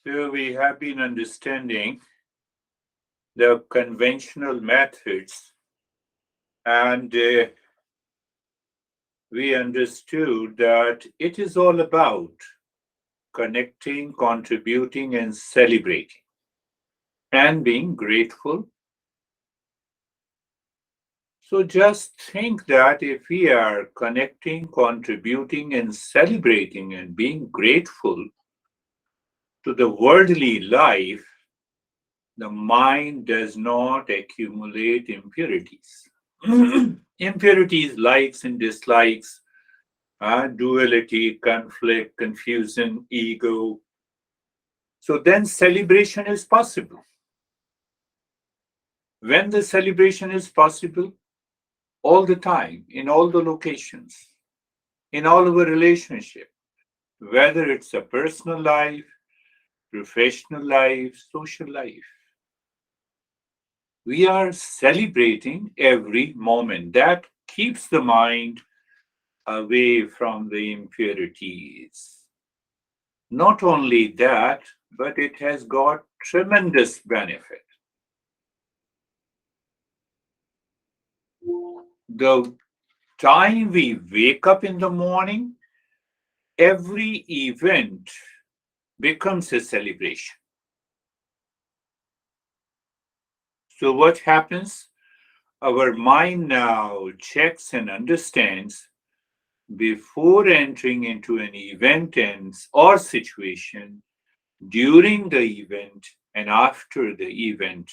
So we have been understanding the conventional methods, and we understood that it is all about connecting, contributing, and celebrating, and being grateful. So just think that if we are connecting, contributing, and celebrating, and being grateful to the worldly life, the mind does not accumulate impurities. Impurities, likes and dislikes, duality, conflict, confusion, ego. So then celebration is possible. When the celebration is possible, all the time, in all the locations, in all our relationship, whether it's a personal life, professional life, social life, we are celebrating every moment. That keeps the mind away from the impurities. Not only that, but it has got tremendous benefit. The time we wake up in the morning, every event becomes a celebration. So, what happens? Our mind now checks and understands before entering into an event ends or situation, during the event, and after the event,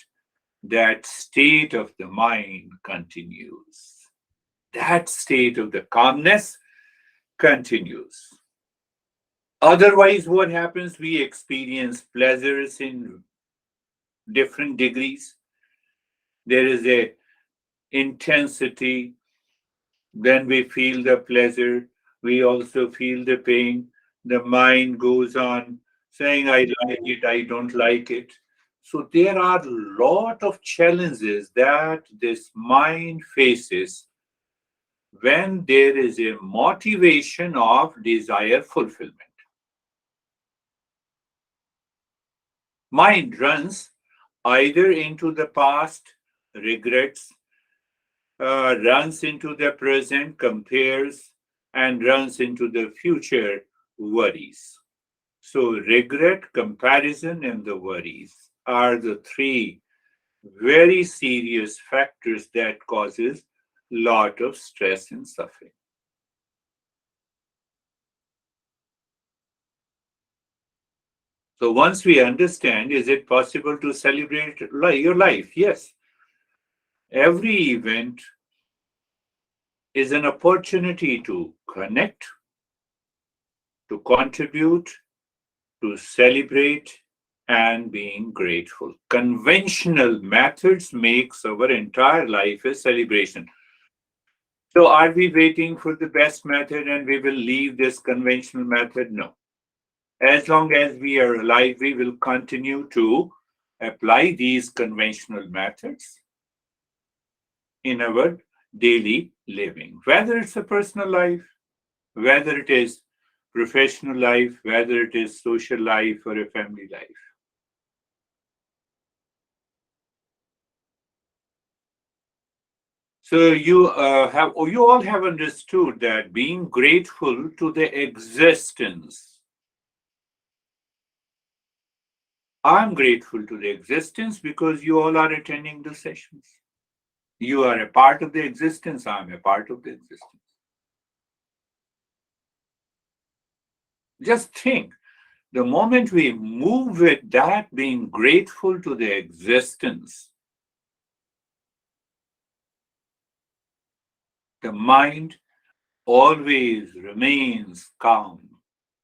that state of the mind continues. That state of the calmness continues. Otherwise, what happens? We experience pleasures in different degrees. There is a intensity, then we feel the pleasure, we also feel the pain. The mind goes on saying, I like it, I don't like it. So there are a lot of challenges that this mind faces when there is a motivation of desire fulfillment. Mind runs either into the past, regrets, runs into the present, compares, and runs into the future, worries. So, regret, comparison, and the worries are the three very serious factors that causes lot of stress and suffering. So once we understand, is it possible to celebrate your life? Yes. Every event is an opportunity to connect, to contribute, to celebrate, and being grateful. Conventional methods makes our entire life a celebration. So are we waiting for the best method and we will leave this conventional method? No. As long as we are alive, we will continue to apply these conventional methods in our daily living, whether it's a personal life, whether it is professional life, whether it is social life or a family life. So you all have understood that being grateful to the existence. I'm grateful to the existence because you all are attending the sessions. You are a part of the existence. I'm a part of the existence. Just think, the moment we move with that being grateful to the existence, the mind always remains calm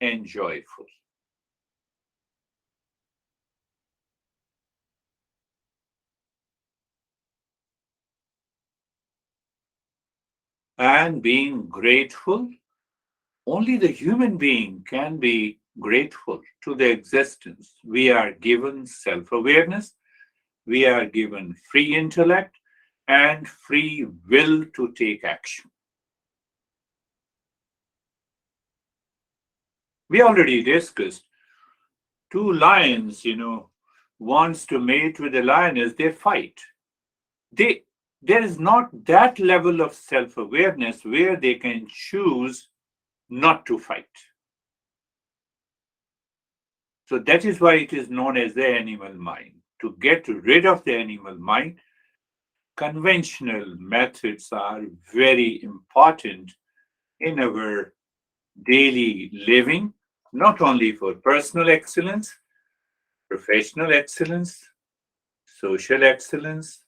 and joyful. And being grateful, only the human being can be grateful to the existence. We are given self awareness, we are given free intellect, and free will to take action. We already discussed two lions, wants to mate with a lioness, they fight. They There is not that level of self-awareness where they can choose not to fight. So that is why it is known as the animal mind. To get rid of the animal mind, conventional methods are very important in our daily living, not only for personal excellence, professional excellence, social excellence,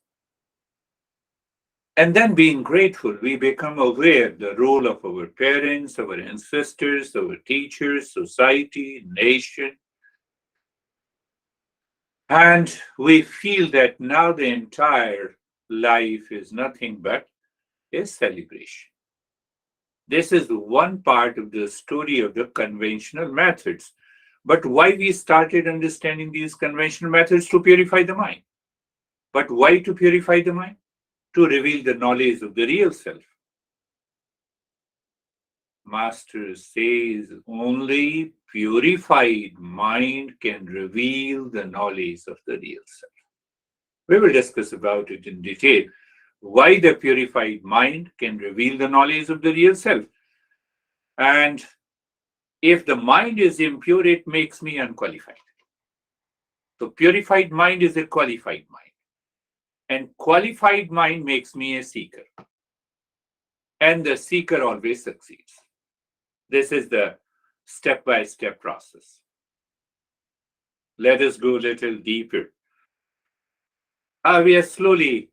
and then being grateful. We become aware the role of our parents, our ancestors, our teachers, society, nation, and we feel that now the entire life is nothing but a celebration. This is one part of the story of the conventional methods. But why we started understanding these conventional methods? To purify the mind. But why to purify the mind? To reveal the knowledge of the real self. Master says only purified mind can reveal the knowledge of the real self. We will discuss about it in detail. Why the purified mind can reveal the knowledge of the real self. And if the mind is impure, it makes me unqualified. So purified mind is a qualified mind. And qualified mind makes me a seeker. And the seeker always succeeds. This is the step-by-step process. Let us go a little deeper. We are slowly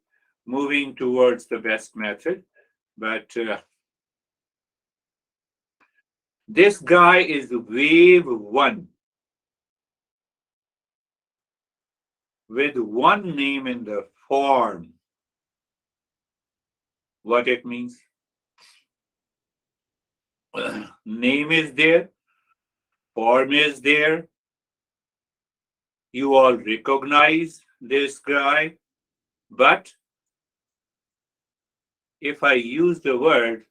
moving towards the best method, but this guy is wave one with one name in the form. What it means? Name is there, form is there. You all recognize this guy, but if I use the word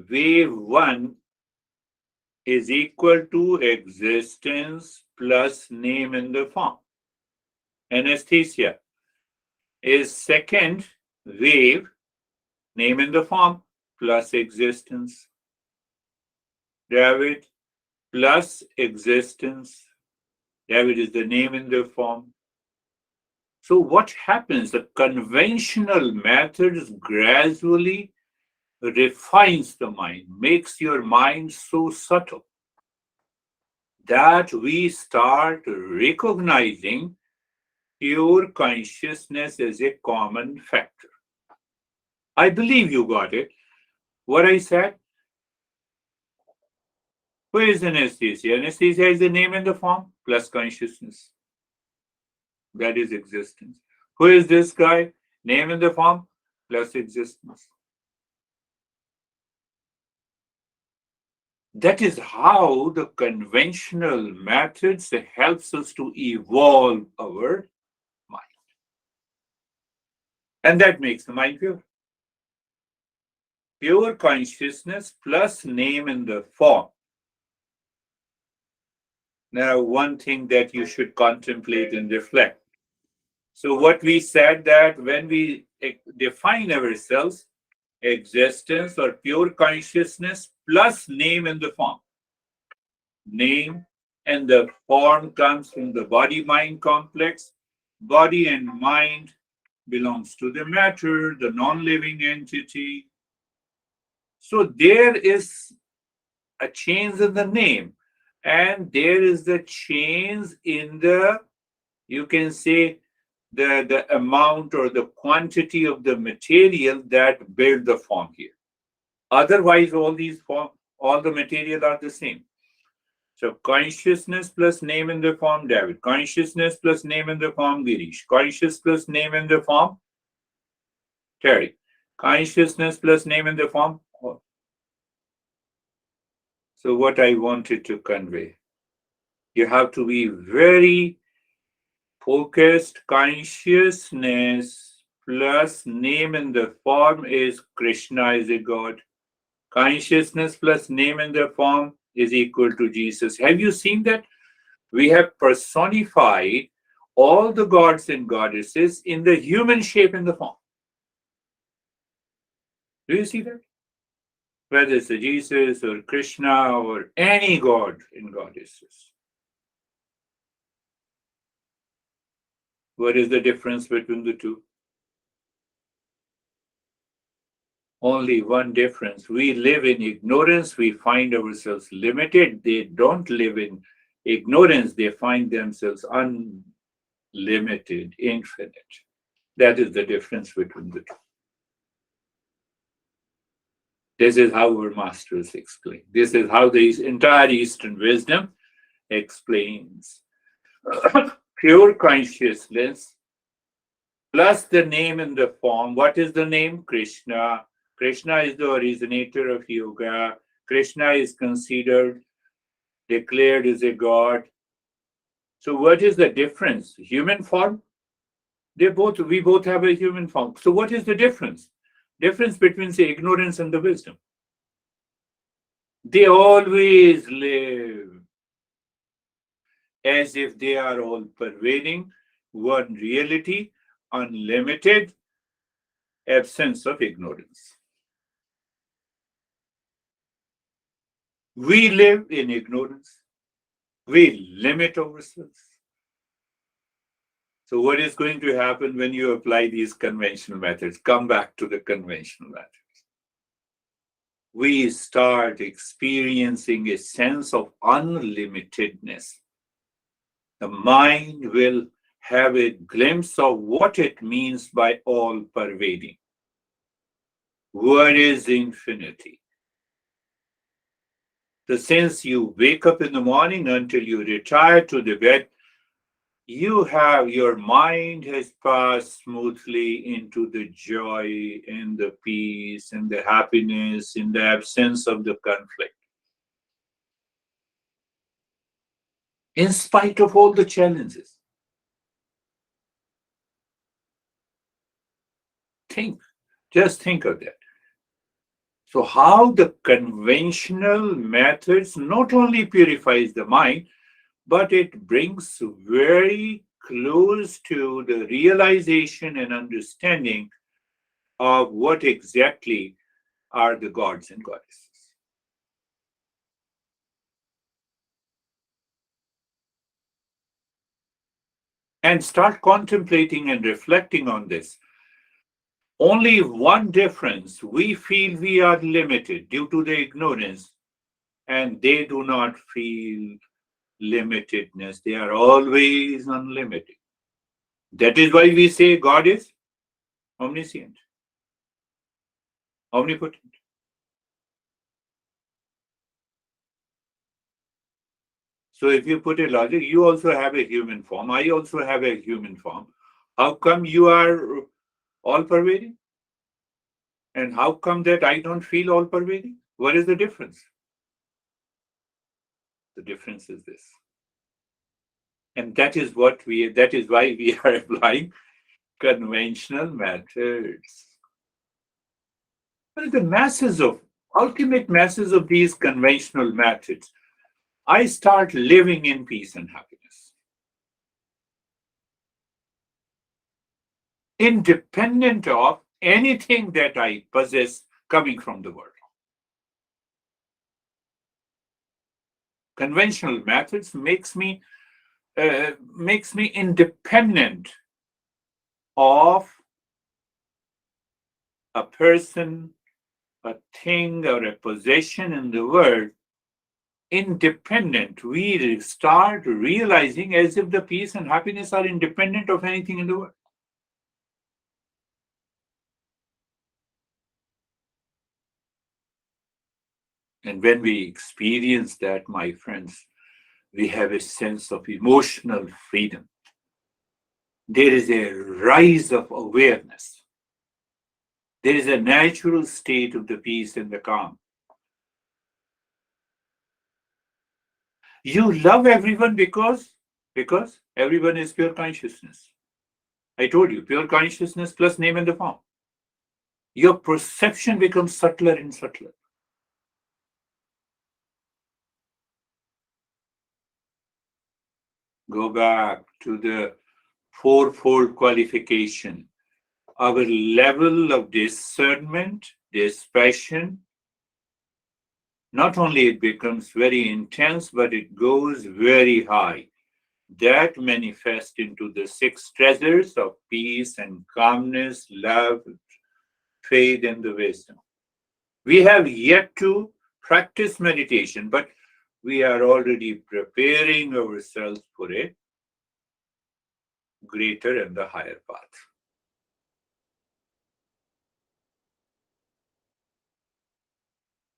wave one is equal to existence plus name in the form. Anesthesia is second wave, name in the form, plus existence. David plus existence. David is the name in the form. So what happens? The conventional methods gradually refines the mind, makes your mind so subtle that we start recognizing pure consciousness as a common factor. I believe you got it. What I said? Who is anesthesia? Anesthesia is the name and the form plus consciousness. That is existence. Who is this guy? Name and the form plus existence. That is how the conventional methods helps us to evolve our mind. And that makes the mind pure. Pure consciousness plus name in the form. Now, one thing that you should contemplate and reflect. So what we said that when we define ourselves, existence or pure consciousness plus name in the form. Name and the form comes from the body-mind complex. Body and mind belongs to the matter, the non-living entity. So there is a change in the name, and there is the change in the, you can say, the amount or the quantity of the material that build the form here. Otherwise, all the material are the same. So consciousness plus name in the form David. Consciousness plus name in the form Girish. Consciousness plus name in the form Terry. Consciousness plus name in the form. So what I wanted to convey, you have to be very focused. Consciousness plus name in the form is Krishna is a God. Consciousness plus name in the form is equal to Jesus. Have you seen that? We have personified all the gods and goddesses in the human shape and the form. Do you see that? Whether it's a Jesus or Krishna or any god and goddesses. What is the difference between the two? Only one difference. We live in ignorance. We find ourselves limited. They don't live in ignorance. They find themselves unlimited, infinite. That is the difference between the two. This is how our masters explain. This is how the entire Eastern wisdom explains. Pure consciousness plus the name and the form. What is the name? Krishna. Krishna is the originator of yoga. Krishna is considered, declared as a god. So what is the difference? Human form? We both have a human form. So what is the difference? Difference between the ignorance and the wisdom. They always live as if they are all pervading one reality, unlimited, absence of ignorance. We live in ignorance. We limit ourselves. So what is going to happen when you apply these conventional methods? Come back to the conventional methods. We start experiencing a sense of unlimitedness. The mind will have a glimpse of what it means by all pervading. What is infinity? The sense you wake up in the morning until you retire to the bed, your mind has passed smoothly into the joy and the peace and the happiness in the absence of the conflict. In spite of all the challenges. Just think of that. So how the conventional methods not only purifies the mind, but it brings very close to the realization and understanding of what exactly are the gods and goddesses. And start contemplating and reflecting on this. Only one difference, we feel we are limited due to the ignorance, and they do not feel limitedness. They are always unlimited. That is why we say God is omniscient, omnipotent. So if you put a logic, you also have a human form. I also have a human form. How come you are all pervading? And how come that I don't feel all pervading? What is the difference? The difference is this. And that is why we are applying conventional methods. But the ultimate masses of these conventional methods, I start living in peace and happiness. Independent of anything that I possess coming from the world. Conventional methods makes me independent of a person, a thing, or a possession in the world. Independent, we start realizing as if the peace and happiness are independent of anything in the world. And when we experience that, my friends, we have a sense of emotional freedom. There is a rise of awareness. There is a natural state of the peace and the calm. You love everyone because everyone is pure consciousness. I told you, pure consciousness plus name and the form. Your perception becomes subtler and subtler. Go back to the fourfold qualification. Our level of discernment, dispassion, not only it becomes very intense, but it goes very high. That manifests into the six treasures of peace and calmness, love, faith, and the wisdom. We have yet to practice meditation, but we are already preparing ourselves for a greater and the higher path.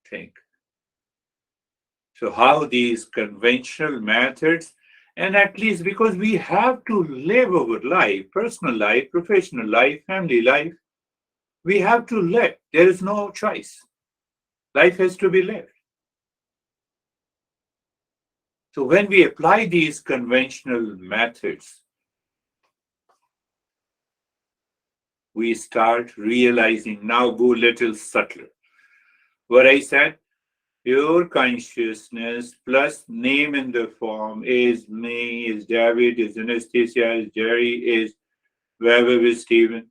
Think. So, how these conventional methods, and at least because we have to live our life, personal life, professional life, family life, we have to live. There is no choice. Life has to be lived. So, when we apply these conventional methods, we start realizing now go little subtler. What I said, pure consciousness plus name in the form is me, is David, is Anastasia, is Jerry, is wherever is Stephen.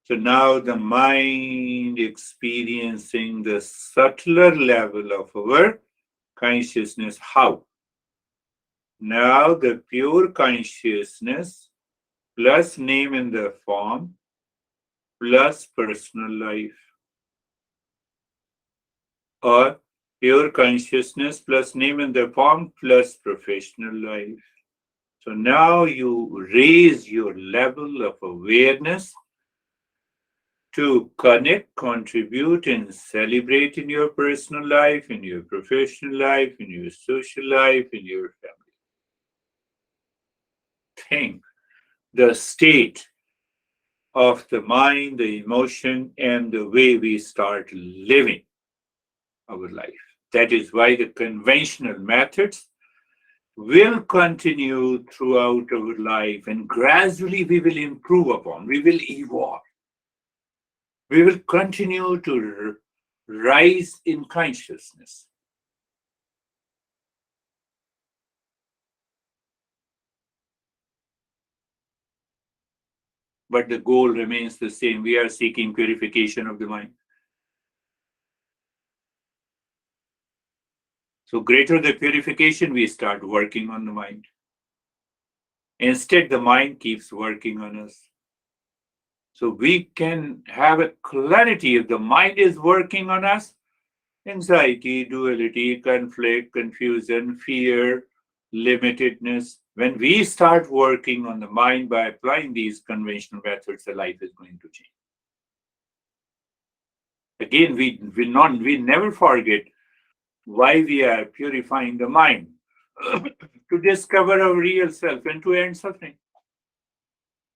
So now the mind experiencing the subtler level of our consciousness. How? Now the pure consciousness plus name in the form plus personal life, or pure consciousness plus name in the form plus professional life. So now you raise your level of awareness to connect, contribute, and celebrate in your personal life, in your professional life, in your social life, in your family. Think the state of the mind, the emotion, and the way we start living our life. That is why the conventional methods will continue throughout our life, and gradually we will improve upon, we will evolve, we will continue to rise in consciousness. But the goal remains the same. We are seeking purification of the mind. So, greater the purification, we start working on the mind. Instead, the mind keeps working on us. So, we can have a clarity if the mind is working on us. Anxiety, duality, conflict, confusion, fear, limitedness. When we start working on the mind by applying these conventional methods, the life is going to change. Again, we never forget why we are purifying the mind to discover our real self and to end suffering,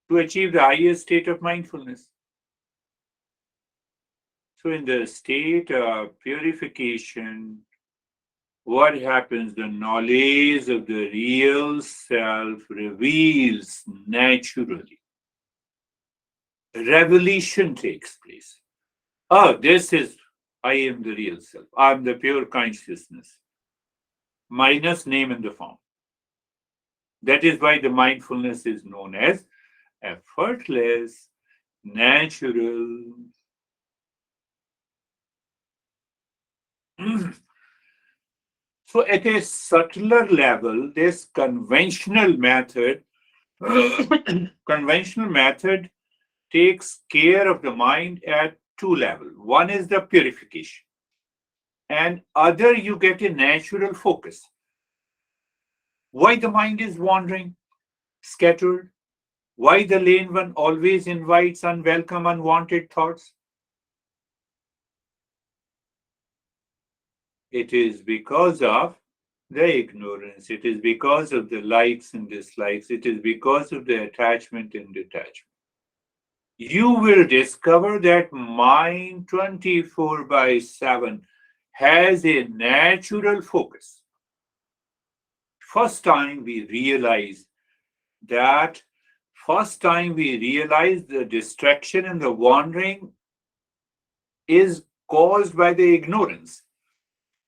to achieve the highest state of mindfulness. So, in the state of purification, what happens? The knowledge of the real self reveals naturally. Revelation takes place. Oh, this is, I am the real self. I'm the pure consciousness, minus name and the form. That is why the mindfulness is known as effortless, natural. So, at a subtler level, this conventional method, conventional method takes care of the mind at two levels. One is the purification, and other you get a natural focus. Why the mind is wandering, scattered? Why the lane one always invites unwelcome, unwanted thoughts? It is because of the ignorance. It is because of the likes and dislikes. It is because of the attachment and detachment. You will discover that mind 24 by 7 has a natural focus. First time we realize that, first time we realize the distraction and the wandering is caused by the ignorance,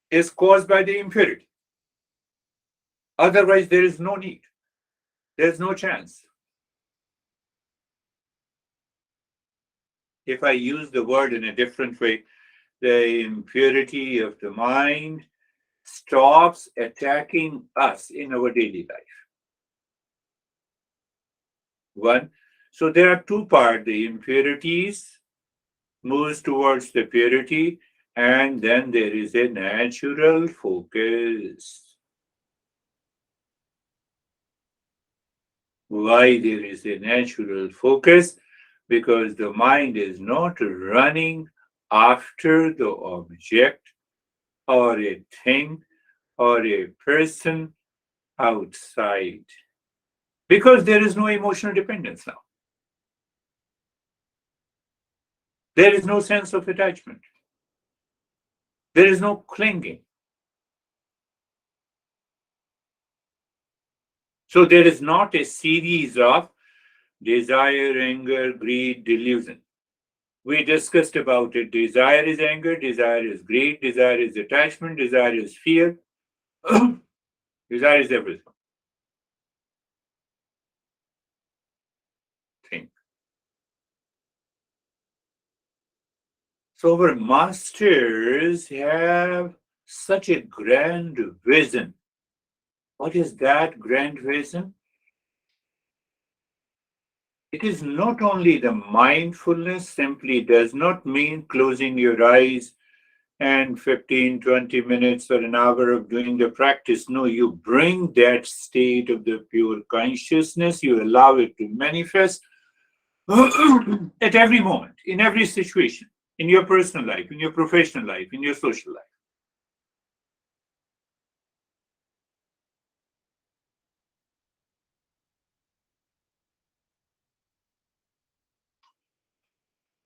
is caused by the impurity. Otherwise, there is no need. There's no chance. If I use the word in a different way, the impurity of the mind stops attacking us in our daily life. One, so there are two parts. The impurities moves towards the purity, and then there is a natural focus. Why there is a natural focus? Because the mind is not running after the object or a thing or a person outside. Because there is no emotional dependence now. There is no sense of attachment. There is no clinging. So there is not a series of desire, anger, greed, delusion. We discussed about it. Desire is anger, desire is greed, desire is attachment, desire is fear, desire is everything. So our masters have such a grand vision. What is that grand vision? It is not only the mindfulness, simply does not mean closing your eyes and 15, 20 minutes or an hour of doing the practice. No, you bring that state of the pure consciousness, you allow it to manifest at every moment, in every situation, in your personal life, in your professional life, in your social life.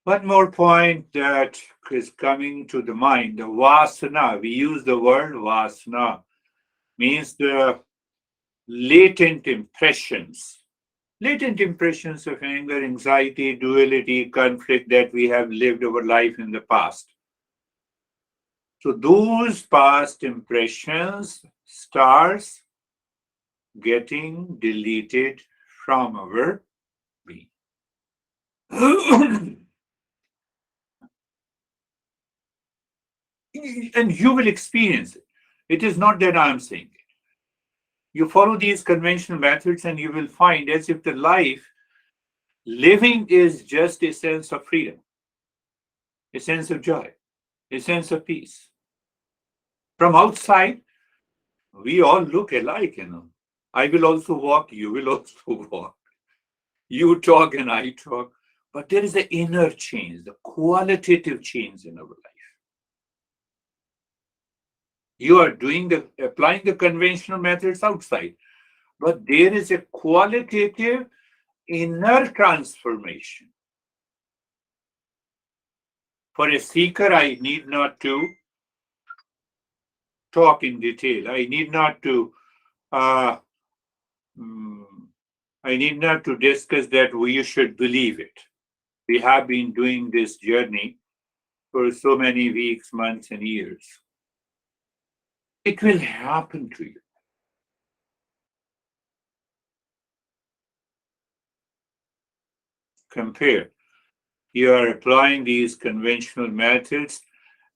One more point that is coming to the mind, the vasana. We use the word vasana, means the latent impressions. Latent impressions of anger, anxiety, duality, conflict that we have lived our life in the past. So those past impressions starts getting deleted from our being. And you will experience it. It is not that I'm saying it. You follow these conventional methods and you will find as if the life living is just a sense of freedom, a sense of joy, a sense of peace. From outside, we all look alike. I will also walk, you will also walk. You talk and I talk. But there is the inner change, the qualitative change in our life. You are applying the conventional methods outside, but there is a qualitative inner transformation. For a seeker, I need not to talk in detail. I need not to uh, mm, I need not to discuss that we should believe it. We have been doing this journey for so many weeks, months, and years. It will happen to you. Compare. You are applying these conventional methods,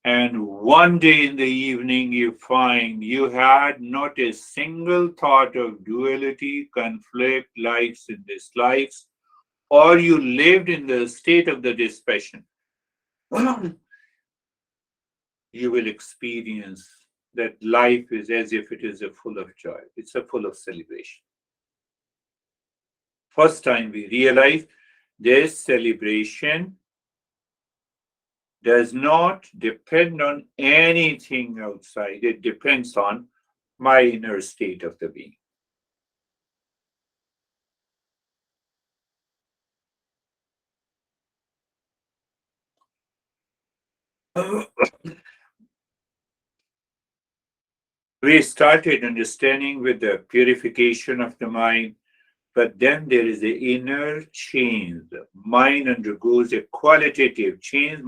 and one day in the evening you find you had not a single thought of duality, conflict, likes and dislikes, or you lived in the state of the dispassion. You will experience that life is as if it is a full of joy. It's a full of celebration. First time we realize this celebration does not depend on anything outside. It depends on my inner state of the being. We started understanding with the purification of the mind, but then there is the inner change. The mind undergoes a qualitative change.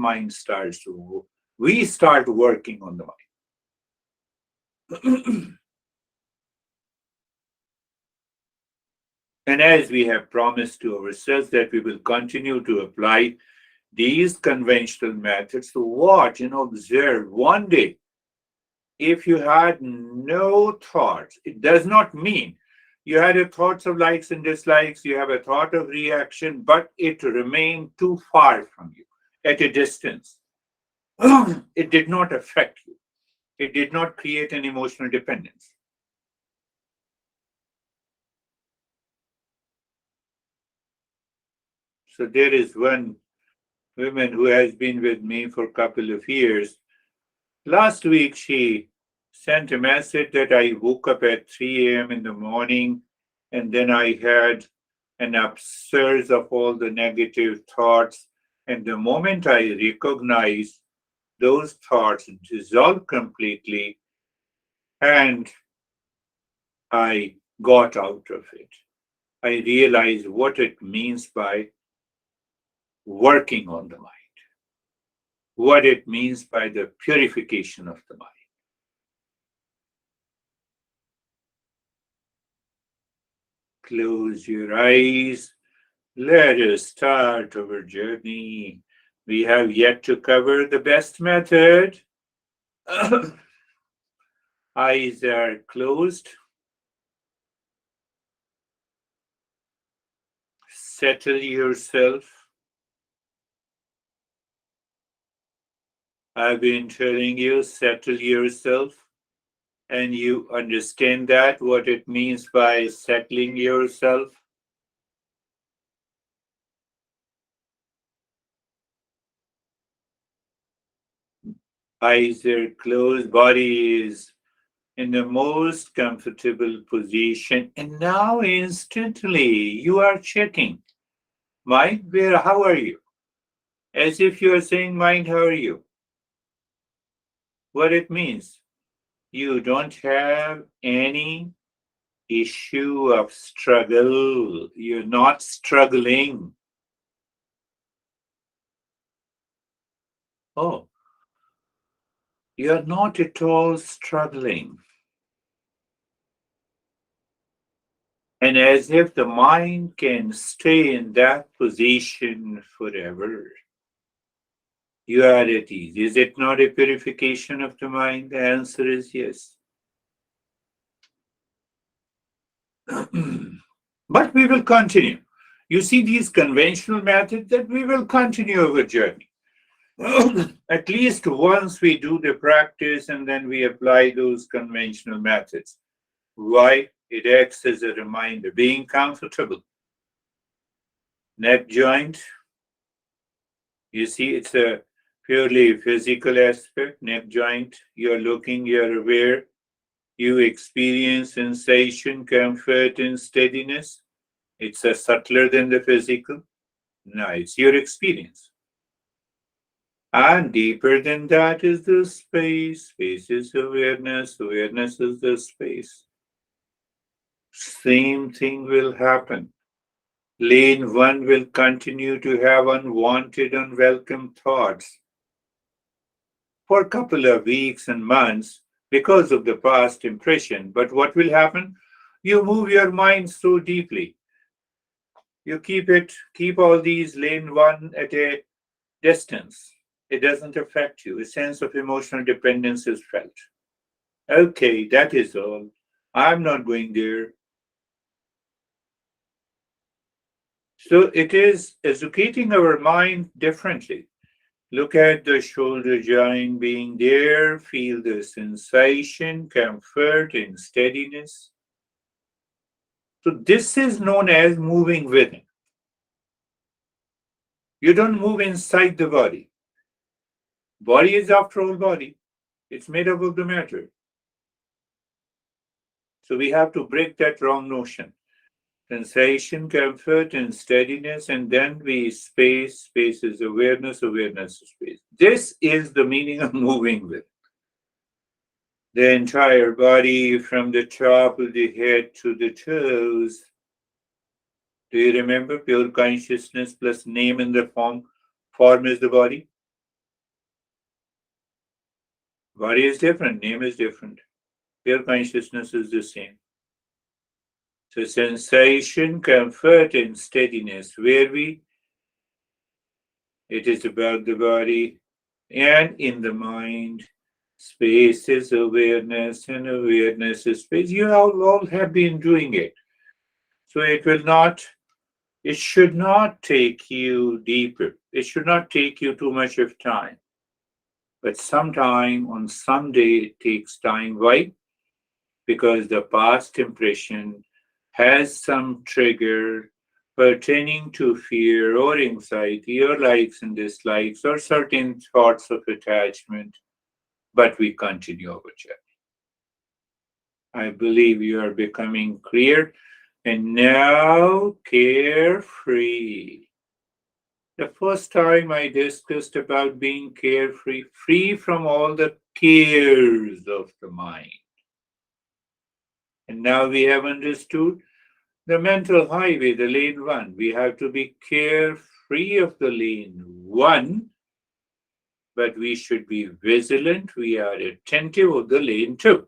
We start working on the mind. And as we have promised to ourselves that we will continue to apply these conventional methods, to watch and observe one day. If you had no thoughts, it does not mean you had a thoughts of likes and dislikes, you have a thought of reaction, but it remained too far from you, at a distance. It did not affect you. It did not create an emotional dependence. So there is one woman who has been with me for a couple of years. Last week, she sent a message that I woke up at 3 a.m. in the morning, and then I had an upsurge of all the negative thoughts. And the moment I recognized those thoughts dissolved completely, and I got out of it. I realized what it means by working on the mind, what it means by the purification of the mind. Close your eyes. Let us start our journey. We have yet to cover the best method. Eyes are closed. Settle yourself. I've been telling you, settle yourself. And you understand that, what it means by settling yourself. Eyes are closed, body is in the most comfortable position. And now instantly you are checking, mind, where, how are you? As if you are saying, mind, how are you? What it means, you don't have any issue of struggle. You're not struggling. Oh, you're not at all struggling. And as if the mind can stay in that position forever. You are at ease. Is it not a purification of the mind? The answer is yes. But we will continue. You see these conventional methods, that we will continue our journey. At least once we do the practice and then we apply those conventional methods. Why? It acts as a reminder. Being comfortable. Neck joint, you see, it's a purely physical aspect. Neck joint, you're looking, you're aware, you experience sensation, comfort, and steadiness. It's a subtler than the physical. No, it's your experience. And deeper than that is the space. Space is awareness. Awareness is the space. Same thing will happen. Lane one will continue to have unwanted, unwelcome thoughts for a couple of weeks and months because of the past impression. But what will happen? You move your mind so deeply. You keep all these lane one at a distance. It doesn't affect you. A sense of emotional dependence is felt. Okay, that is all. I'm not going there. So it is educating our mind differently. Look at the shoulder joint being there, feel the sensation, comfort, and steadiness. So this is known as moving within. You don't move inside the body. Body is after all body. It's made up of the matter. So we have to break that wrong notion. Sensation, comfort, and steadiness, and then we space. Space is awareness, awareness is space. This is the meaning of moving with. The entire body from the top of the head to the toes. Do you remember pure consciousness plus name in the form? Form is the body. Body is different, name is different. Pure consciousness is the same. So sensation, comfort, and steadiness. It is about the body and in the mind. Space is awareness, and awareness is space. You all have been doing it. So it should not take you deeper. It should not take you too much of time. But sometime on some day it takes time. Why? Because the past impression has some trigger pertaining to fear or anxiety or likes and dislikes or certain thoughts of attachment, but we continue our journey. I believe you are becoming clear and now carefree. The first time I discussed about being carefree, free from all the cares of the mind. And now we have understood the mental highway, the lane one. We have to be carefree of the lane one, but we should be vigilant. We are attentive of the lane two.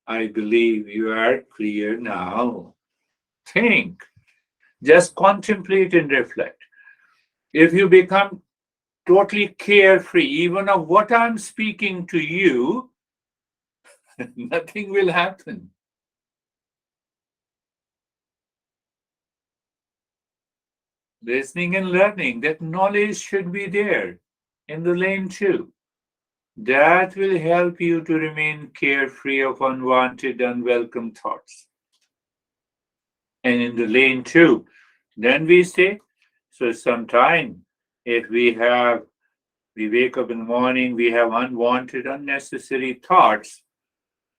I believe you are clear now. Think, just contemplate and reflect. If you become totally carefree, even of what I'm speaking to you, nothing will happen. Listening and learning, that knowledge should be there in the lane too. That will help you to remain carefree of unwanted, unwelcome thoughts. And in the lane too, then we say, so sometime if we wake up in the morning, we have unwanted, unnecessary thoughts,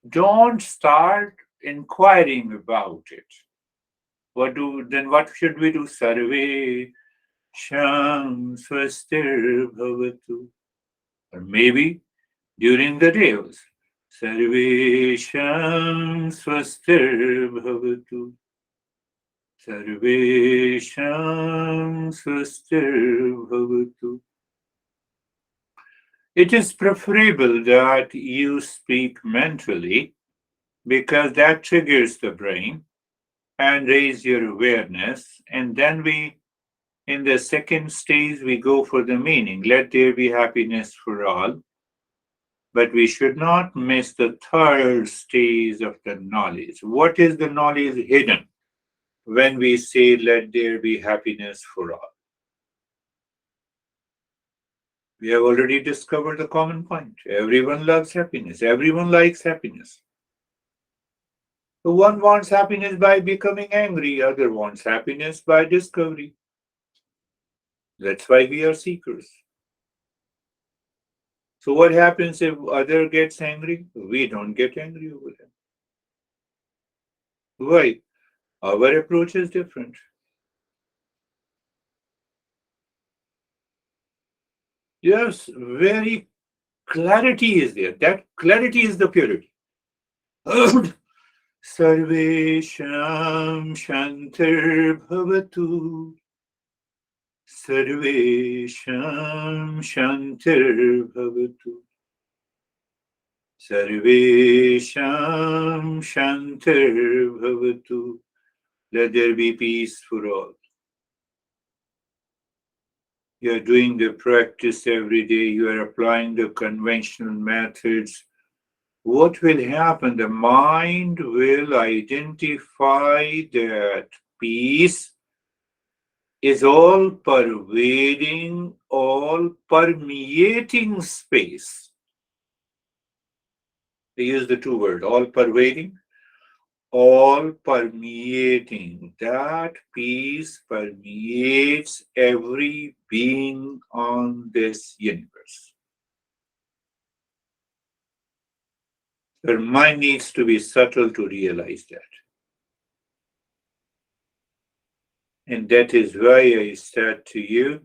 don't start inquiring about it. What should we do? Sarve Sham Swastir Bhavatu. Or maybe during the day also. Sarvesham Swastir Bhavatu. Sarvesham Swastir Bhavatu. It is preferable that you speak mentally because that triggers the brain and raise your awareness. And then in the second stage, we go for the meaning. Let there be happiness for all. But we should not miss the third stage of the knowledge. What is the knowledge hidden when we say, let there be happiness for all? We have already discovered the common point. Everyone loves happiness. Everyone likes happiness. So one wants happiness by becoming angry, other wants happiness by discovery. That's why we are seekers. So what happens if other gets angry? We don't get angry over them. Why? Our approach is different. Yes, very clarity is there. That clarity is the purity. Sarvesham Shantir Bhavatu. Sarvesham Shantir Bhavatu. Sarvesham Shantir Bhavatu. Let there be peace for all. You are doing the practice every day. You are applying the conventional methods. What will happen? The mind will identify that peace is all pervading, all permeating space. They use the two words, all pervading, all permeating. That peace permeates every being on this universe. Your mind needs to be subtle to realize that. And that is why I said to you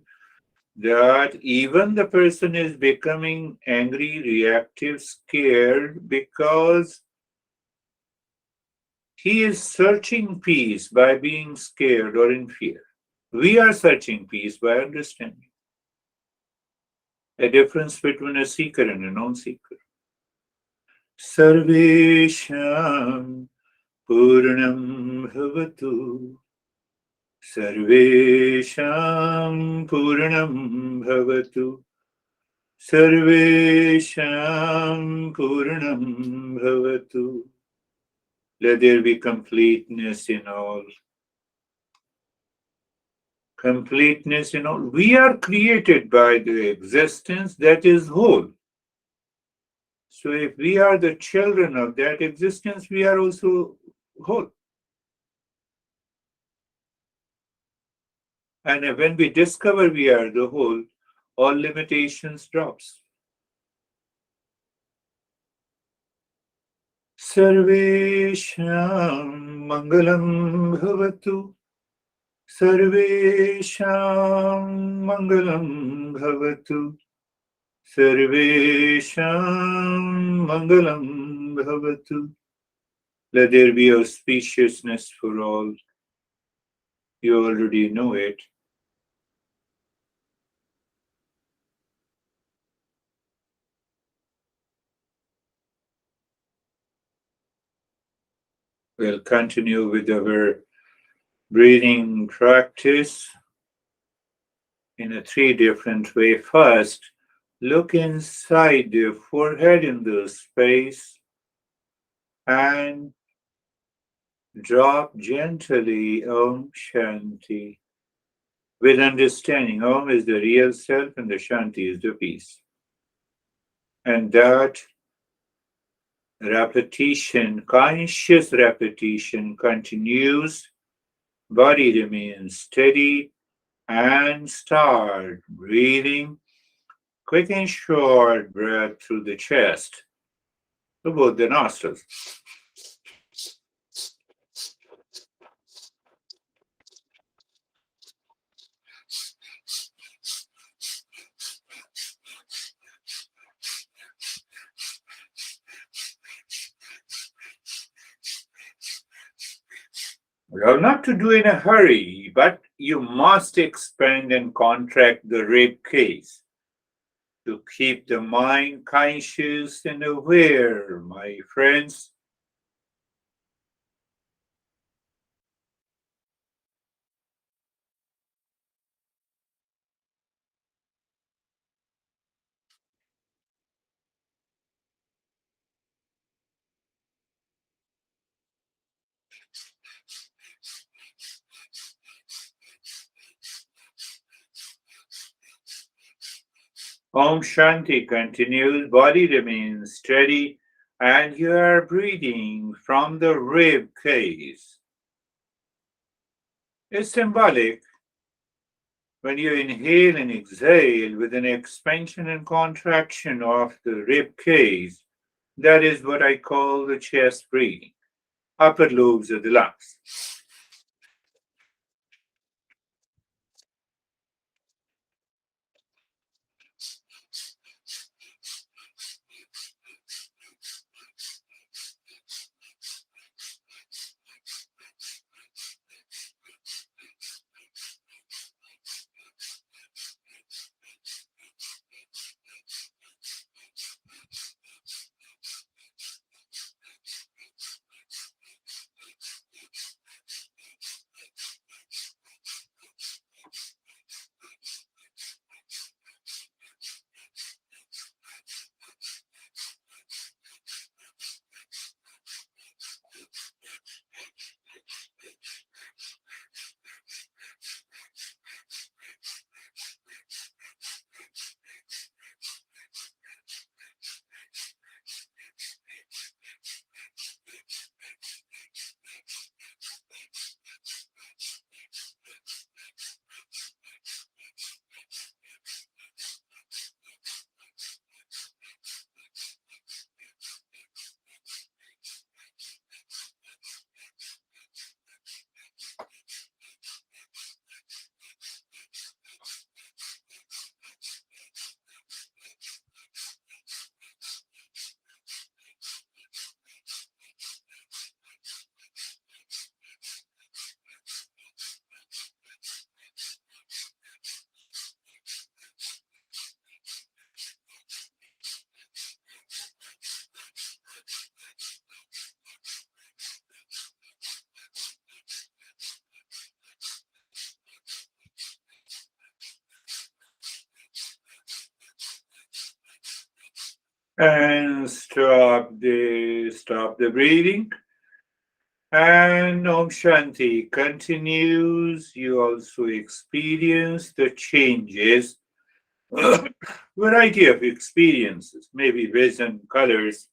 that even the person is becoming angry, reactive, scared because he is searching peace by being scared or in fear. We are searching peace by understanding. A difference between a seeker and a non-seeker. Sarvesham Purnam Bhavatu. Sarvesham Purnam Bhavatu. Sarvesham Purnam Bhavatu. Let there be completeness in all. Completeness in all. We are created by the existence that is whole. So if we are the children of that existence, we are also whole. And when we discover we are the whole, all limitations drops. Sarvesham Mangalam Bhavatu. Sarvesham Mangalam Bhavatu. Sarvesham Mangalam Bhavatu. Let there be auspiciousness for all. You already know it. We'll continue with our breathing practice in a three different way. First, look inside the forehead in the space and drop gently Om Shanti. With understanding, Om is the real self and the Shanti is the peace. And that repetition, conscious repetition continues, body remains steady, and start breathing quick and short breath through the chest, through both the nostrils. Well, not to do in a hurry, but you must expand and contract the rib cage to keep the mind conscious and aware, my friends. Om Shanti continues, body remains steady, and you are breathing from the rib cage. It's symbolic. When you inhale and exhale with an expansion and contraction of the rib cage, that is what I call the chest breathing, upper lobes of the lungs. And stop the breathing. And Om Shanti continues. You also experience the changes, variety of experiences, maybe vision, colors,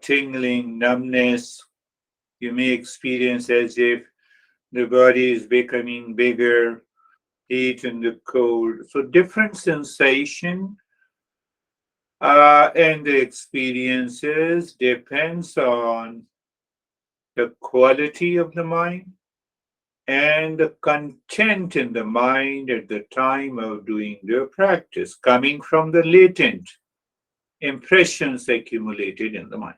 tingling, numbness. You may experience as if the body is becoming bigger, heat and the cold. So different sensation and the experiences depends on the quality of the mind and the content in the mind at the time of doing the practice, coming from the latent impressions accumulated in the mind.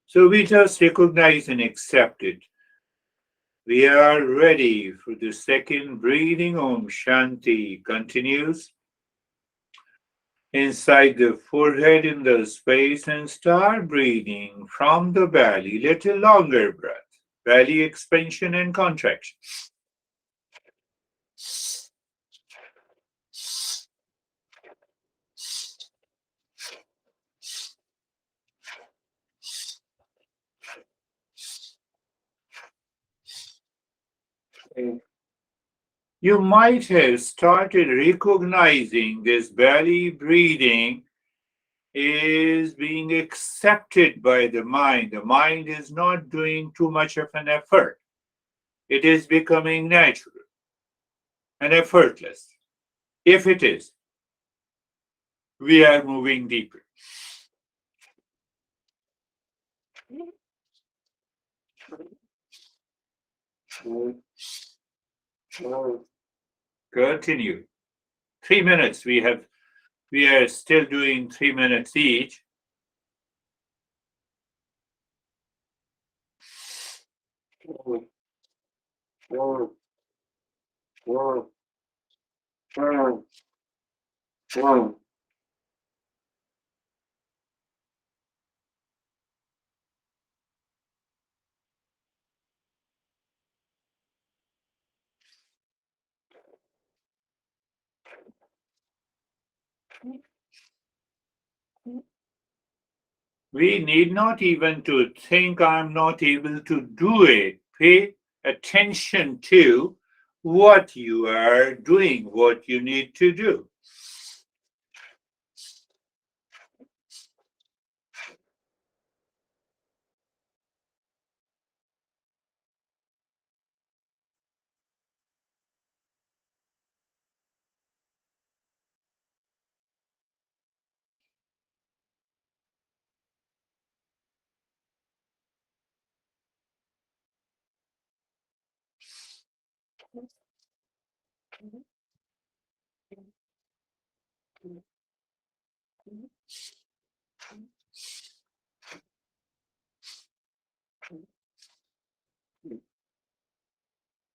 So we just recognize and accept it. We are ready for the second breathing. Om Shanti continues inside the forehead in the space and start breathing from the belly. Little longer breath. Belly expansion and contraction. You might have started recognizing this belly breathing is being accepted by the mind. The mind is not doing too much of an effort. It is becoming natural and effortless. If it is, we are moving deeper. Continue. 3 minutes. We are still doing 3 minutes each. We need not even to think I'm not able to do it. Pay attention to what you are doing, what you need to do.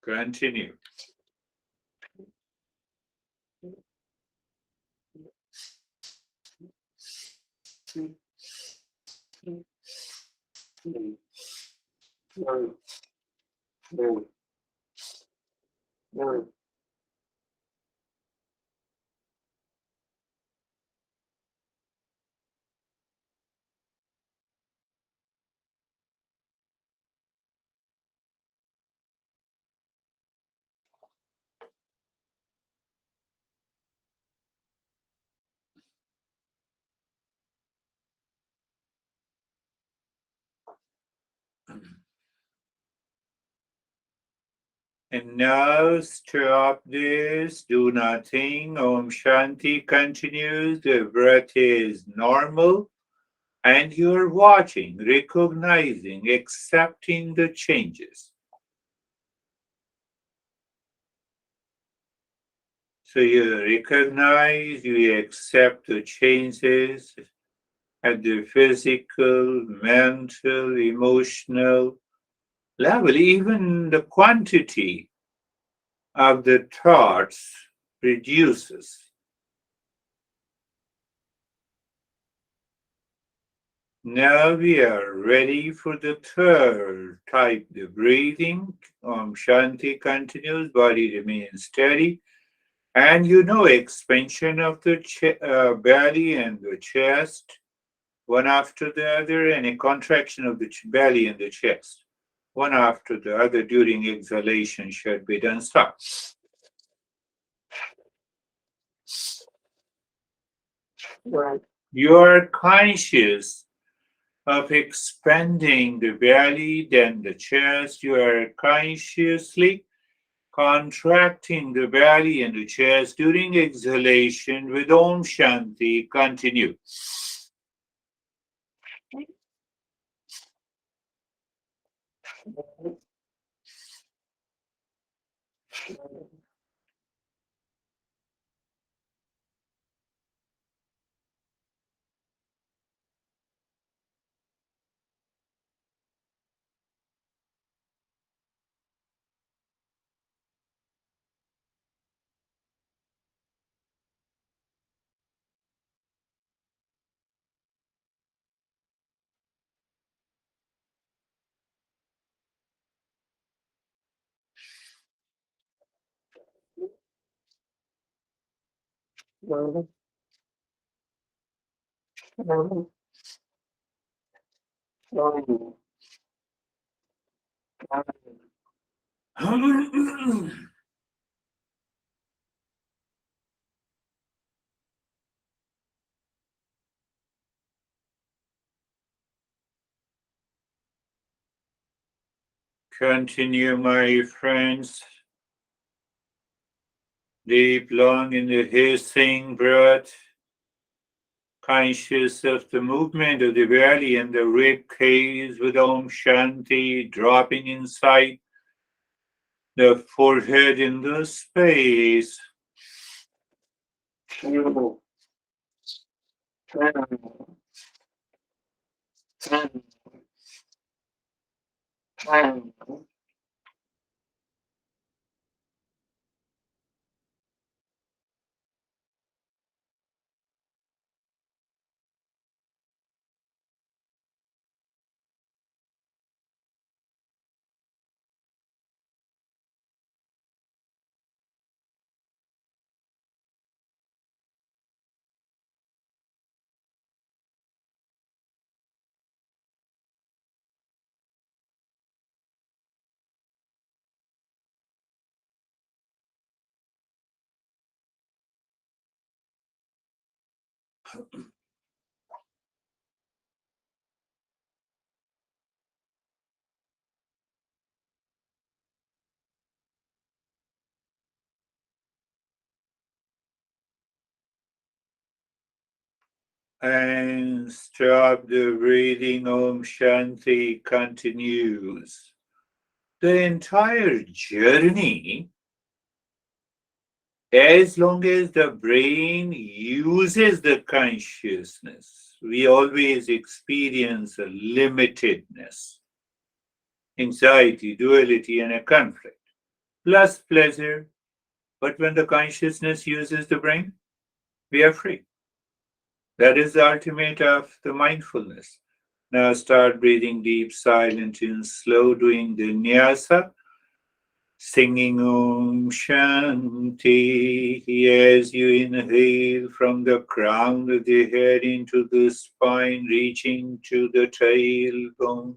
Continue. And now stop this, do nothing. Om Shanti continues. The breath is normal, and you're watching, recognizing, accepting the changes. So you recognize, you accept the changes at the physical, mental, emotional level, even the quantity of the thoughts reduces. Now we are ready for the third type, the breathing. Om Shanti continues, body remains steady, And expansion of the belly and the chest, one after the other, and a contraction of the belly and the chest, one after the other during exhalation should be done. Stop. You are conscious of expanding the belly, then the chest. You are consciously contracting the belly and the chest during exhalation with Om Shanti. Continue. Continue, my friends. Deep, long in the hissing breath, conscious of the movement of the belly and the rib cage with Om Shanti dropping inside the forehead in the space. And stop the breathing. Om Shanti continues. The entire journey, as long as the brain uses the consciousness, we always experience a limitedness, anxiety, duality, and a conflict, plus pleasure. But when the consciousness uses the brain, we are free. That is the ultimate of the mindfulness. Now start breathing deep, silent, and slow, doing the nyasa, singing Om Shanti as you inhale from the crown of the head into the spine, reaching to the tailbone.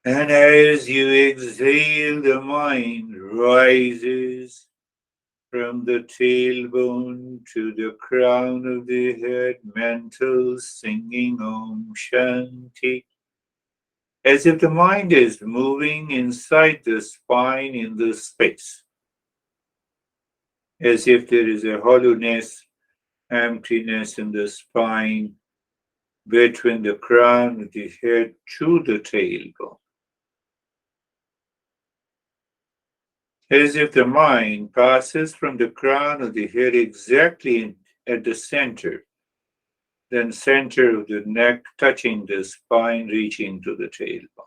And as you exhale, the mind rises from the tailbone to the crown of the head, mental singing Om Shanti, as if the mind is moving inside the spine in the space, as if there is a hollowness, emptiness in the spine between the crown of the head to the tailbone, as if the mind passes from the crown of the head exactly at the center, then center of the neck touching the spine, reaching to the tailbone.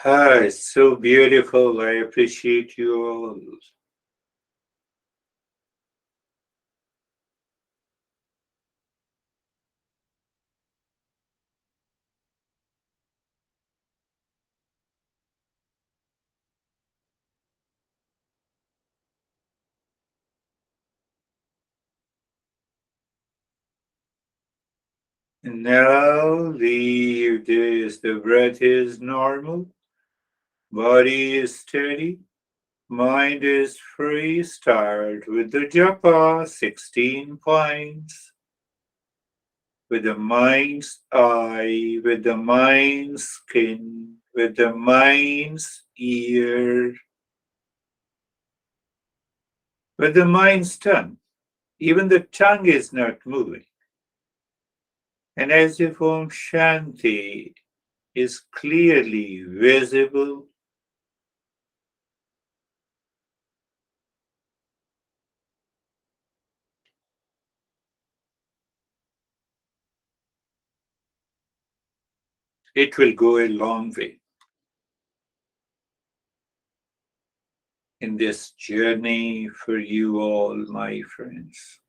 Ah, it's so beautiful. I appreciate you all. Now the breath is normal, body is steady, mind is free. Start with the japa, 16 points. With the mind's eye, with the mind's skin, with the mind's ear, with the mind's tongue. Even the tongue is not moving. And as if Om Shanti is clearly visible, it will go a long way in this journey for you all, my friends.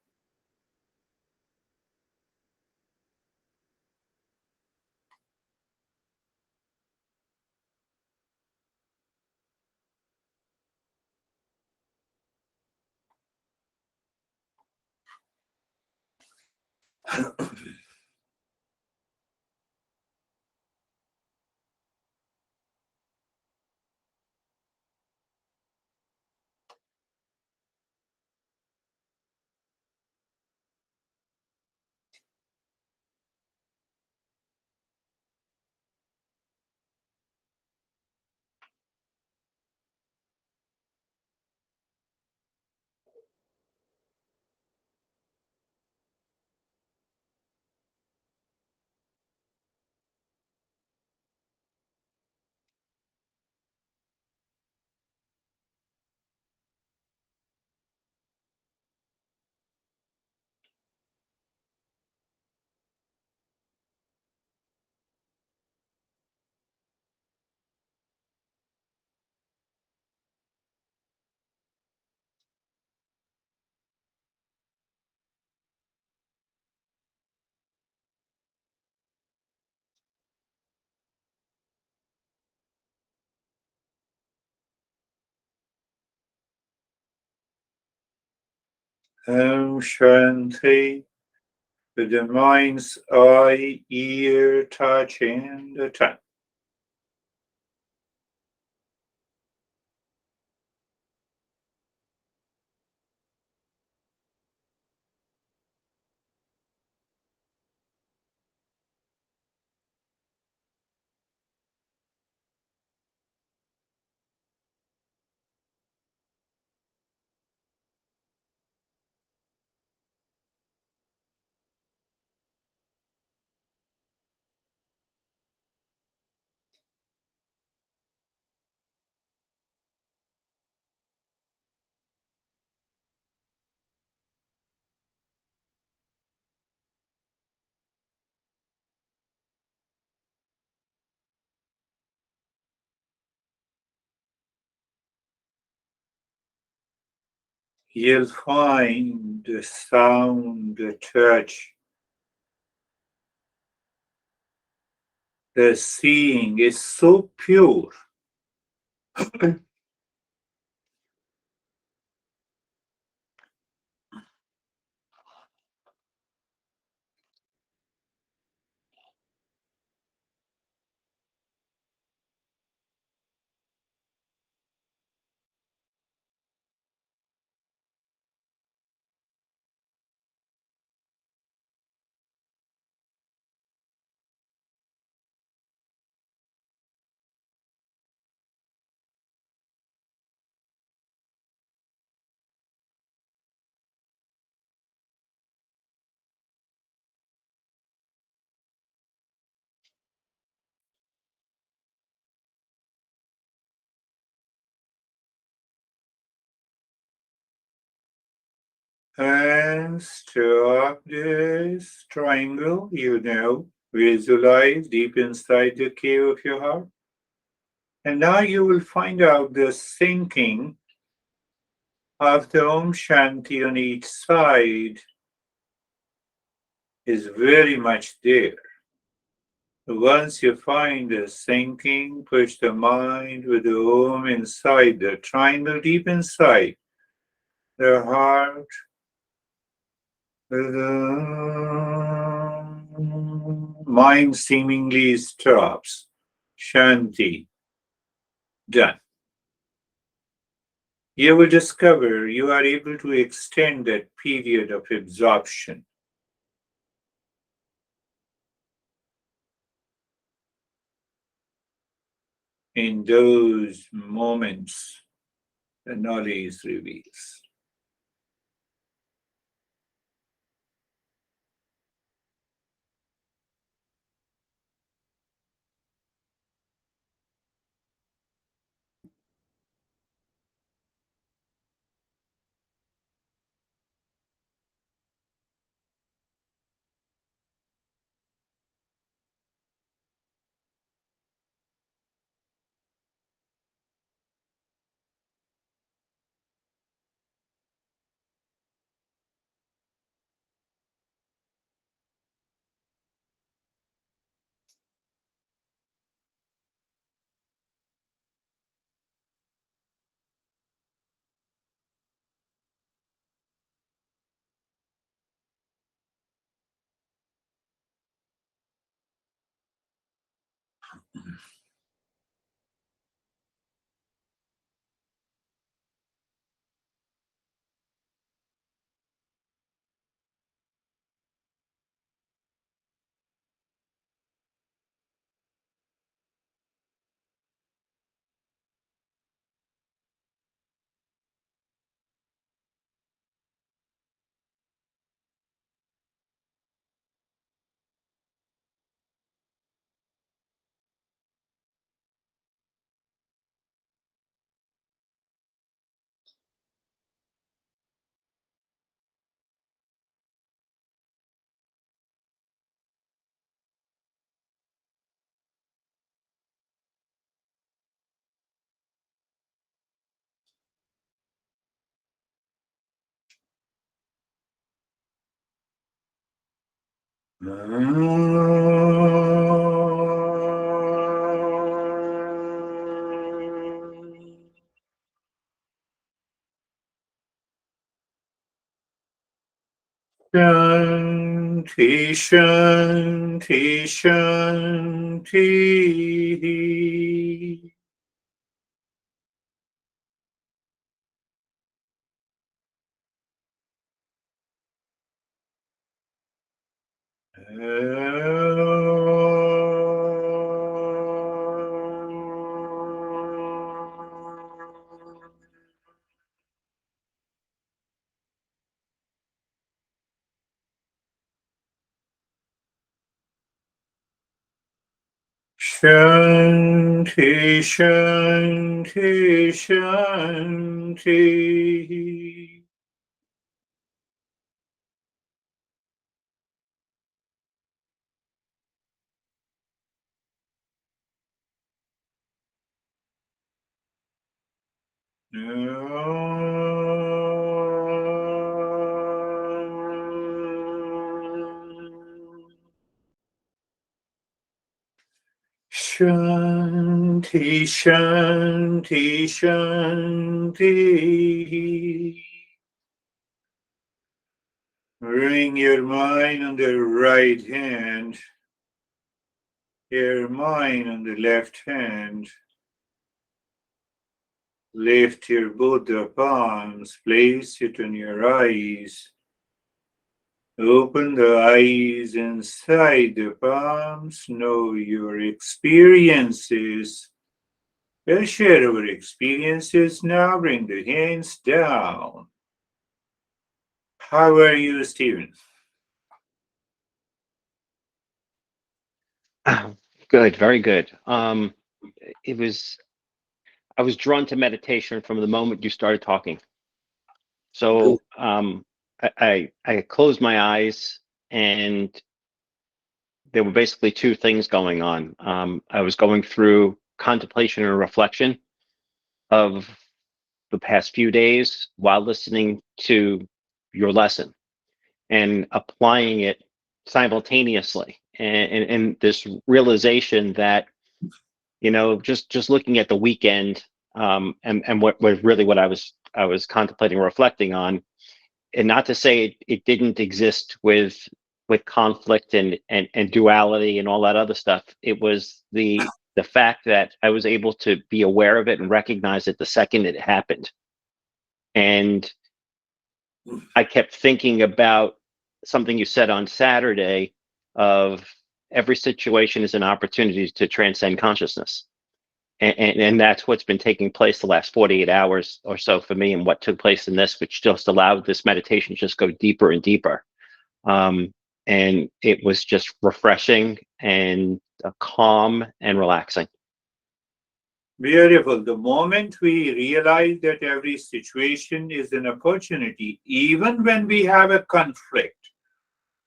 Om Shanti, with the mind's eye, ear, touch, and the tongue. You'll find the sound, the touch, the seeing is so pure. And stop this triangle, visualize deep inside the cave of your heart. And now you will find out the sinking of the Om Shanti on each side is very much there. Once you find the sinking, push the mind with the Om inside the triangle deep inside the heart. The mind seemingly stops. Shanti. Done. You will discover you are able to extend that period of absorption. In those moments, the knowledge reveals. Shanti, Shanti, Shanti. Shanti, Shanti, Shanti. Shanti, Shanti, Shanti. Bring your mind on the right hand, your mind on the left hand. Lift your both the palms, place it on your eyes. Open the eyes inside the palms, know your experiences. We'll share our experiences now. Bring the hands down. How are you, Stephen? Good, very good. It was I was drawn to meditation from the moment you started talking. Good. So I closed my eyes, and there were basically two things going on. I was going through contemplation and reflection of the past few days while listening to your lesson and applying it simultaneously. And this realization that, just looking at the weekend, and what was really what I was contemplating, reflecting on, and not to say it didn't exist with conflict and duality and all that other stuff. It was the fact that I was able to be aware of it and recognize it the second it happened. And I kept thinking about something you said on Saturday of every situation is an opportunity to transcend consciousness. And that's what's been taking place the last 48 hours or so for me, and what took place in this, which just allowed this meditation to just go deeper and deeper. And it was just refreshing and calm and relaxing. Beautiful. The moment we realize that every situation is an opportunity, even when we have a conflict,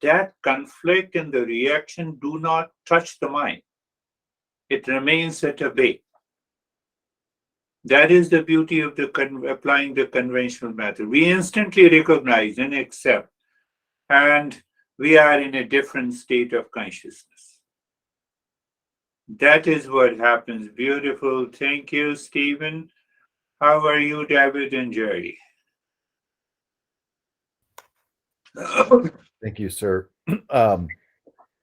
that conflict and the reaction do not touch the mind. It remains at a bay. That is the beauty of applying the conventional method. We instantly recognize and accept, and we are in a different state of consciousness. That is what happens. Beautiful. Thank you, Stephen. How are you, David and Jerry? Thank you, sir. Yeah,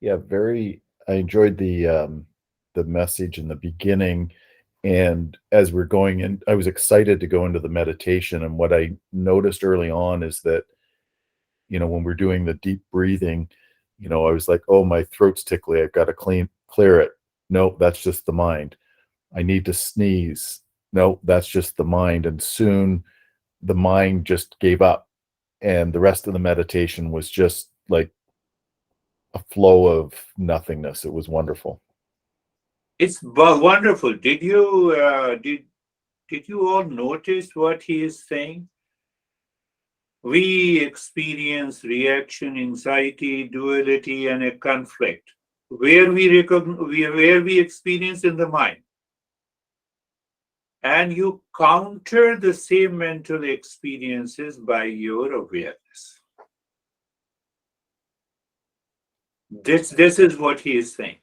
I enjoyed the message in the beginning. And as we're going in, I was excited to go into the meditation. And what I noticed early on is that, when we're doing the deep breathing, I was like, oh, my throat's tickly. I've got to clear it. Nope, that's just the mind. I need to sneeze. Nope, that's just the mind. And soon the mind just gave up. And the rest of the meditation was just like a flow of nothingness. It was wonderful. It's wonderful. Did you all notice what he is saying? We experience reaction, anxiety, duality, and a conflict where we experience in the mind. And you counter the same mental experiences by your awareness. This is what he is saying.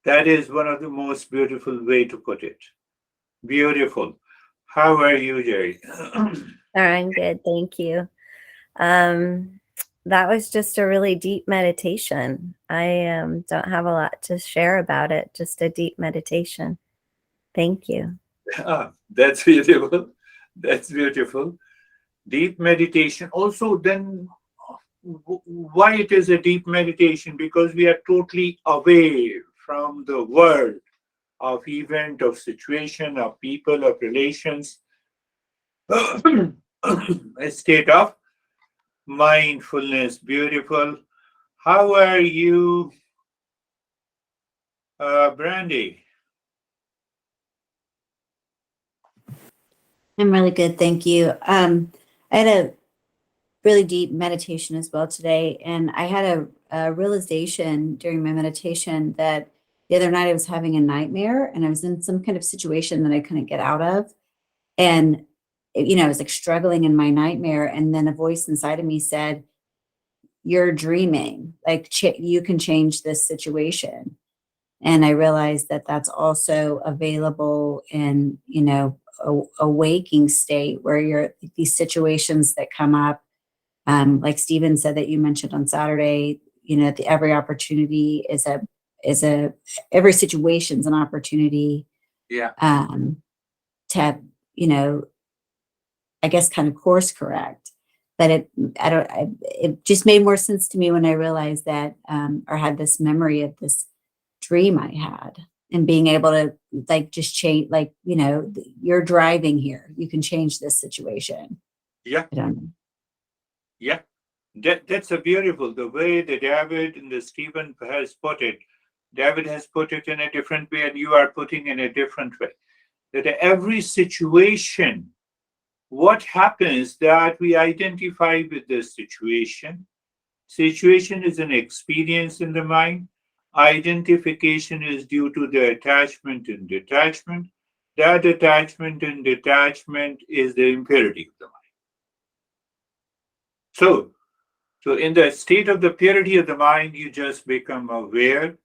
That is one of the most beautiful way to put it. Beautiful. How are you, Jerry? I'm good, thank you. That was just a really deep meditation. I don't have a lot to share about it, just a deep meditation. Thank you. That's beautiful. That's beautiful. Deep meditation. Also, then why it is a deep meditation? Because we are totally away from the world of event, of situation, of people, of relations. A state of mindfulness. Beautiful. How are you, Brandy? I'm really good, thank you. I had a really deep meditation as well today, and I had a realization during my meditation that the other night I was having a nightmare, and I was in some kind of situation that I couldn't get out of, and I was like struggling in my nightmare, and then a voice inside of me said, "You're dreaming. Like you can change this situation." And I realized that that's also available in a waking state where you're these situations that come up, like Stephen said that you mentioned on Saturday. Every opportunity is every situation's an opportunity. Yeah. To I guess kind of course correct. But it just made more sense to me when I realized that, or had this memory of this dream I had, and being able to just change, you're driving here, you can change this situation. Yeah. I don't know. Yeah. That's a beautiful, the way that David and the Stephen has put it. David has put it in a different way, and you are putting in a different way. That every situation, what happens that we identify with the situation. Situation is an experience in the mind. Identification is due to the attachment and detachment. That attachment and detachment is the impurity of the mind. So in the state of the purity of the mind, you just become aware.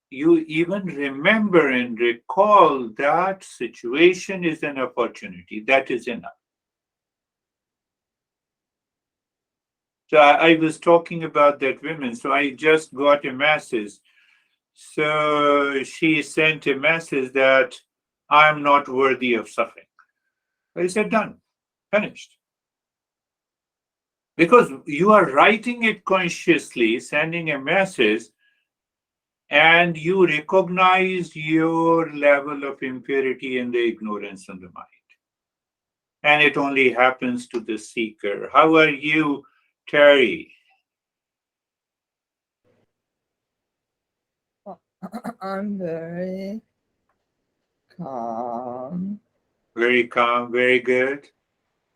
You even remember and recall that situation is an opportunity. That is enough. So I was talking about that woman. So I just got a message. So she sent a message that I'm not worthy of suffering. I said, done, finished. Because you are writing it consciously, sending a message, and you recognize your level of impurity and the ignorance in the mind. And it only happens to the seeker. How are you, Terry? I'm very calm. Very calm, very good.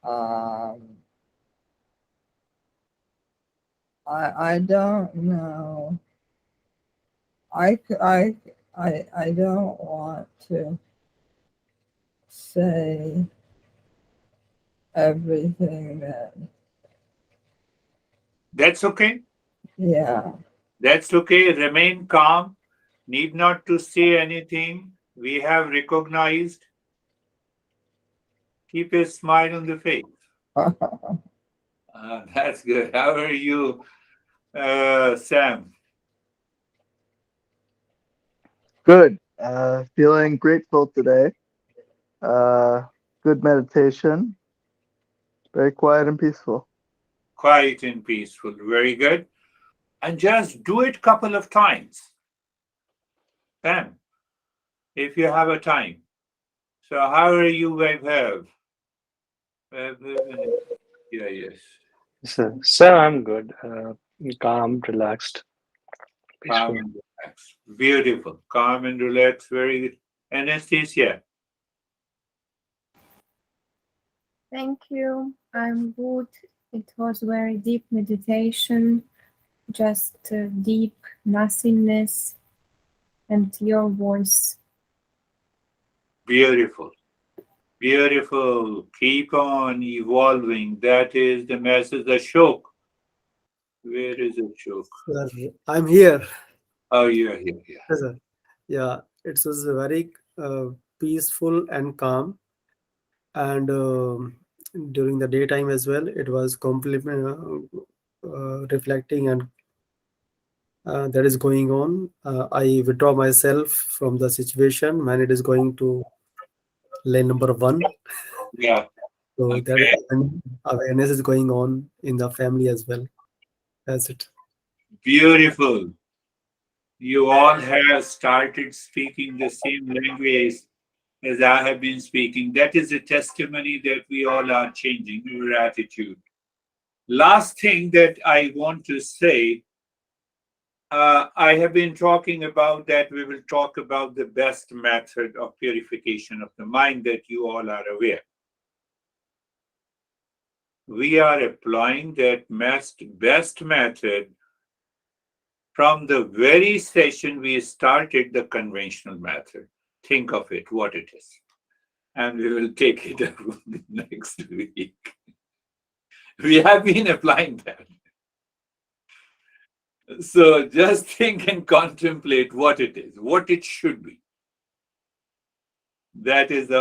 Um, I don't know. I don't want to say everything that, That's okay. yeah. That's okay. Remain calm. Need not to say anything. We have recognized. Keep a smile on the face. That's good. How are you, Sam? Good. Feeling grateful today. Good meditation. Very quiet and peaceful. Quiet and peaceful. Very good. And just do it couple of times. Sam, if you have a time. So how are you, Vaibhav? Yeah, yes. So I'm good. Calm, relaxed, Calm peaceful. and relaxed. Beautiful. Calm and relaxed. Very good. Anastasia. Thank you. I'm good. It was very deep meditation, just deep nothingness and your voice. Beautiful. Beautiful. Keep on evolving. That is the message. Ashok. Where is Ashok? Sir, I'm here. Oh, you are here. Yeah. Yes, sir. Yeah, it was very peaceful and calm. And during the daytime as well, it was completely reflecting and that is going on. I withdraw myself from the situation when it is going to lane number 1. Yeah. So that Okay. awareness is going on in the family as well. That's it. Beautiful. You all have started speaking the same language as I have been speaking. That is a testimony that we all are changing our attitude. Last thing that I want to say, I have been talking about that we will talk about the best method of purification of the mind that you all are aware. We are applying that best method from the very session we started the conventional method. Think of it, what it is. And we will take it up next week. We have been applying that. So just think and contemplate what it is, what it should be. That is the